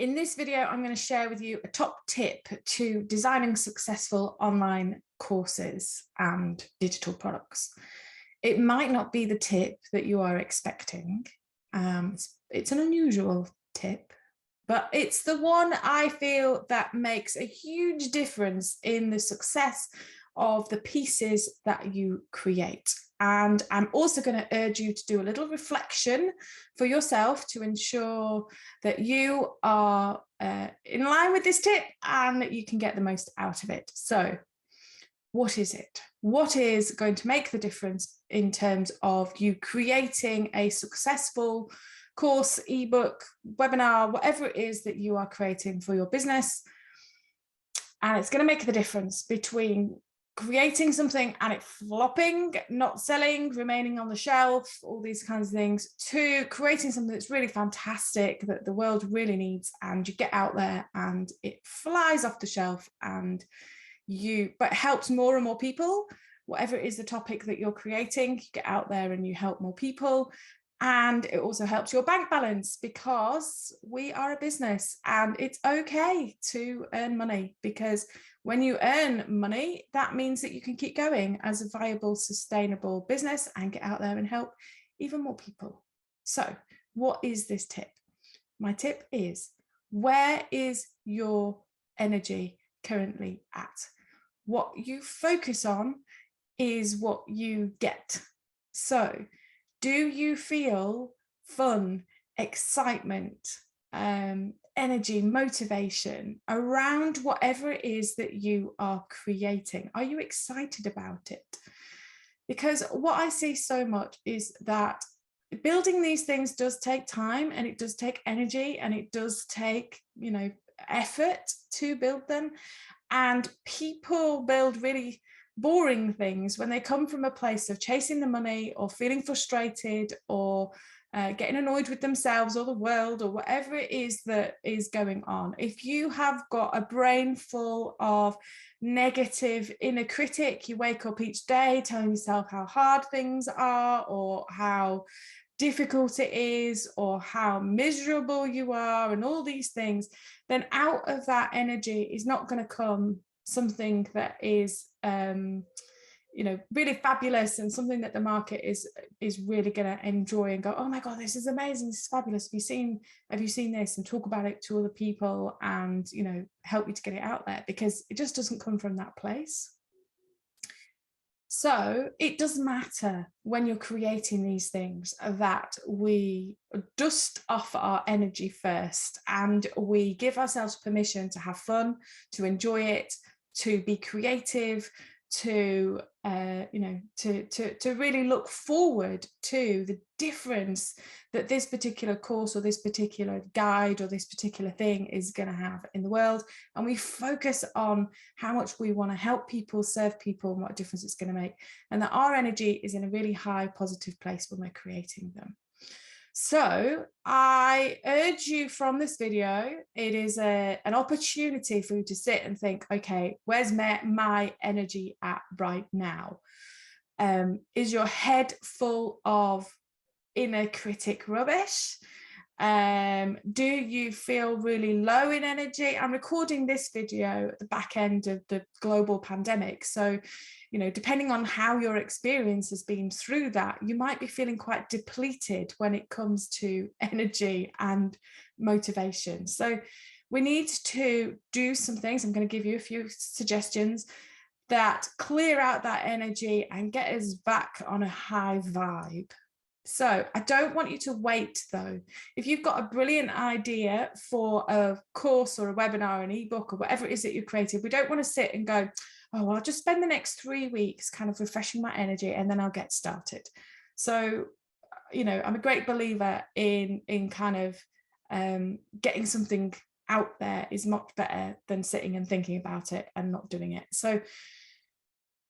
In this video, I'm going to share with you a top tip to designing successful online courses and digital products. It might not be the tip that you are expecting. It's an unusual tip, but it's the one I feel that makes a huge difference in the success of the pieces that you create. And I'm also going to urge you to do a little reflection for yourself to ensure that you are in line with this tip and that you can get the most out of it. So what is it? What is going to make the difference in terms of you creating a successful course, ebook, webinar, whatever it is that you are creating for your business? And it's going to make the difference between creating something and it flopping, not selling, remaining on the shelf, all these kinds of things, to creating something that's really fantastic that the world really needs, and you get out there and it flies off the shelf and but it helps more and more people. Whatever it is the topic that you're creating, you get out there and you help more people. And it also helps your bank balance, because we are a business and it's okay to earn money, because when you earn money, that means that you can keep going as a viable, sustainable business and get out there and help even more people. So what is this tip? My tip is, where is your energy currently at? What you focus on is what you get. So do you feel fun, excitement, energy, motivation around whatever it is that you are creating? Are you excited about it? Because what I see so much is that building these things does take time, and it does take energy, and it does take, effort to build them. And people build really boring things when they come from a place of chasing the money, or feeling frustrated, or getting annoyed with themselves or the world, or whatever it is that is going on. If you have got a brain full of negative inner critic, you wake up each day telling yourself how hard things are, or how difficult it is, or how miserable you are, and all these things, then out of that energy is not going to come something that is really fabulous, and something that the market is really going to enjoy and go, oh my god, this is amazing, this is fabulous, have you seen this, and talk about it to other people, and help you to get it out there, because it just doesn't come from that place. So it does matter when you're creating these things that we dust off our energy first, and we give ourselves permission to have fun, to enjoy it, to be creative, to really look forward to the difference that this particular course, or this particular guide, or this particular thing is going to have in the world. And we focus on how much we want to help people, serve people, and what difference it's going to make, and that our energy is in a really high positive place when we're creating them. So I urge you, from this video, it is an opportunity for you to sit and think, okay, where's my energy at right now? Is your head full of inner critic rubbish? Do you feel really low in energy? I'm recording this video at the back end of the global pandemic, so depending on how your experience has been through that, you might be feeling quite depleted when it comes to energy and motivation. So we need to do some things. I'm going to give you a few suggestions that clear out that energy and get us back on a high vibe. So I don't want you to wait, though. If you've got a brilliant idea for a course or a webinar, an ebook, or whatever it is that you're creating, we don't want to sit and go, oh, well, I'll just spend the next 3 weeks kind of refreshing my energy and then I'll get started. So, I'm a great believer in kind of getting something out there is much better than sitting and thinking about it and not doing it. So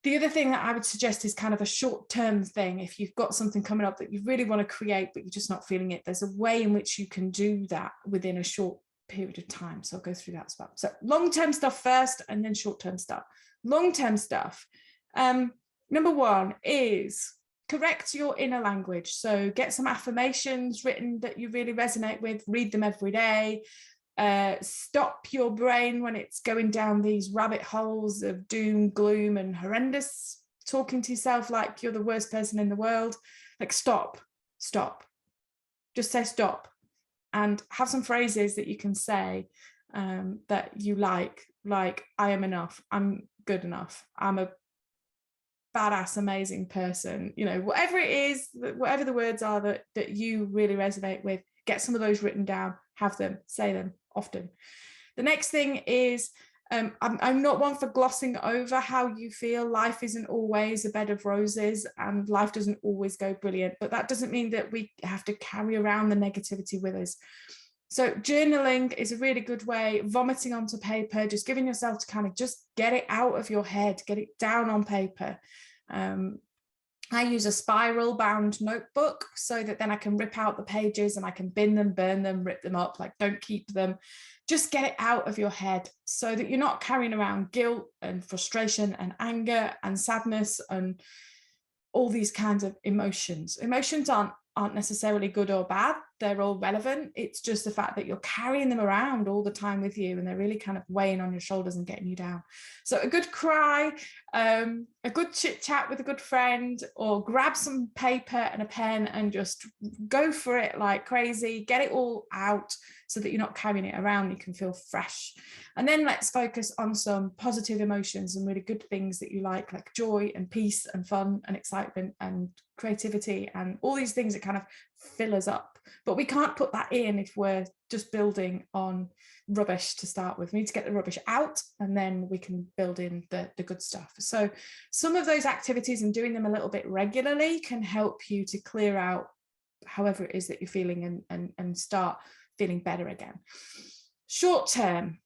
the other thing that I would suggest is kind of a short-term thing. If you've got something coming up that you really want to create, but you're just not feeling it, there's a way in which you can do that within a short period of time. So I'll go through that as well. So long-term stuff first, and then short-term stuff. Long-term stuff. Number one is correct your inner language. So get some affirmations written that you really resonate with, read them every day. Stop your brain when it's going down these rabbit holes of doom, gloom, and horrendous, talking to yourself like you're the worst person in the world. Like, stop. Just say stop, and have some phrases that you can say that you like I am enough, I'm good enough, I'm a badass, amazing person, you know, whatever it is, whatever the words are that you really resonate with. Get some of those written down, have them, say them often. The next thing is, I'm not one for glossing over how you feel. Life isn't always a bed of roses, and life doesn't always go brilliant, but that doesn't mean that we have to carry around the negativity with us. So journaling is a really good way, vomiting onto paper, just giving yourself to kind of just get it out of your head, get it down on paper. I use a spiral bound notebook so that then I can rip out the pages and I can bin them, burn them, rip them up, like don't keep them. Just get it out of your head so that you're not carrying around guilt and frustration and anger and sadness and all these kinds of emotions. Emotions aren't necessarily good or bad. They're all relevant. It's just the fact that you're carrying them around all the time with you, and they're really kind of weighing on your shoulders and getting you down. So a good cry, a good chit chat with a good friend, or grab some paper and a pen and just go for it like crazy. Get it all out so that you're not carrying it around. You can feel fresh. And then let's focus on some positive emotions and really good things that you like joy and peace and fun and excitement and creativity and all these things that kind of fill us up. But we can't put that in if we're just building on rubbish to start with. We need to get the rubbish out, and then we can build in the good stuff. So some of those activities and doing them a little bit regularly can help you to clear out however it is that you're feeling and start feeling better again. Short term.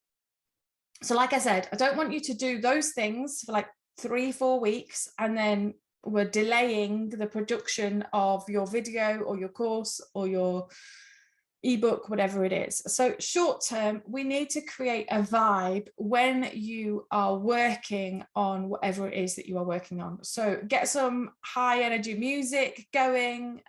So like I said, I don't want you to do those things for like 3-4 weeks and then we're delaying the production of your video or your course or your ebook, whatever it is. So short term, we need to create a vibe when you are working on whatever it is that you are working on. So get some high energy music going,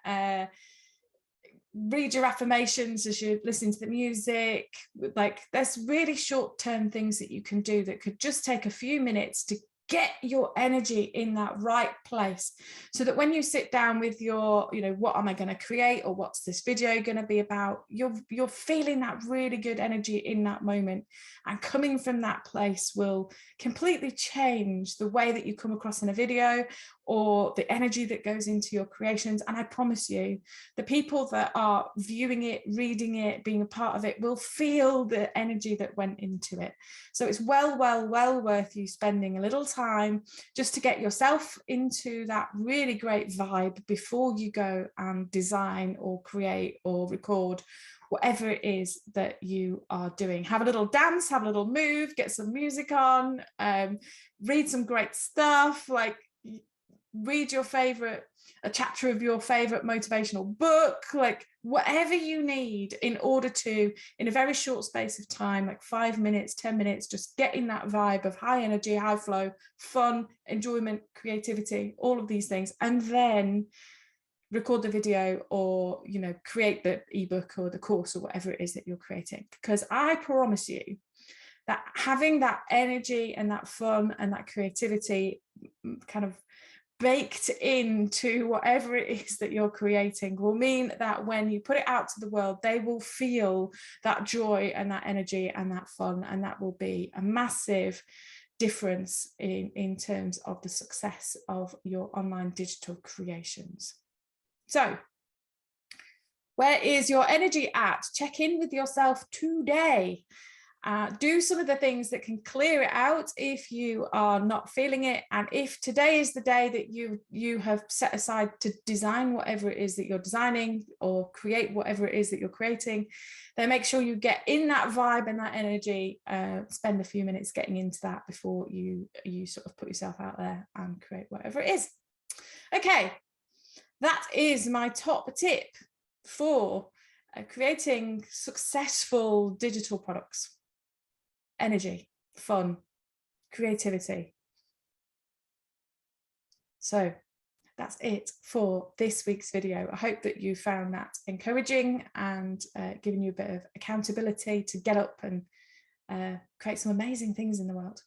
read your affirmations as you're listening to the music. Like, there's really short-term things that you can do that could just take a few minutes to get your energy in that right place, so that when you sit down with your, you know, what am I going to create, or what's this video going to be about, you're feeling that really good energy in that moment, and coming from that place will completely change the way that you come across in a video or the energy that goes into your creations. And I promise you, the people that are viewing it, reading it, being a part of it will feel the energy that went into it. So it's well worth you spending a little time just to get yourself into that really great vibe before you go and design or create or record whatever it is that you are doing. Have a little dance, have a little move, get some music on, read some great stuff, like read a chapter of your favorite motivational book, like whatever you need in order to, in a very short space of time, like 5 minutes, 10 minutes, just get in that vibe of high energy, high flow, fun, enjoyment, creativity, all of these things. And then record the video, or, you know, create the ebook or the course or whatever it is that you're creating. Because I promise you that having that energy and that fun and that creativity kind of baked into whatever it is that you're creating will mean that when you put it out to the world, they will feel that joy and that energy and that fun, and that will be a massive difference in terms of the success of your online digital creations. So where is your energy at? Check in with yourself today. Do some of the things that can clear it out if you are not feeling it. And if today is the day that you have set aside to design whatever it is that you're designing or create whatever it is that you're creating, then make sure you get in that vibe and that energy. Spend a few minutes getting into that before you sort of put yourself out there and create whatever it is. Okay, that is my top tip for creating successful digital products. Energy, fun, creativity. So that's it for this week's video. I hope that you found that encouraging and giving you a bit of accountability to get up and create some amazing things in the world.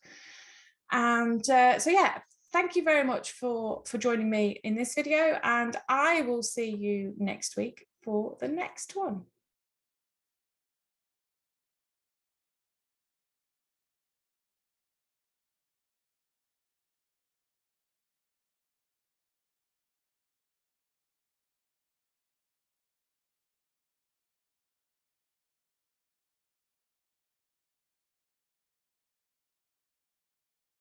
And so yeah, thank you very much for joining me in this video, and I will see you next week for the next one.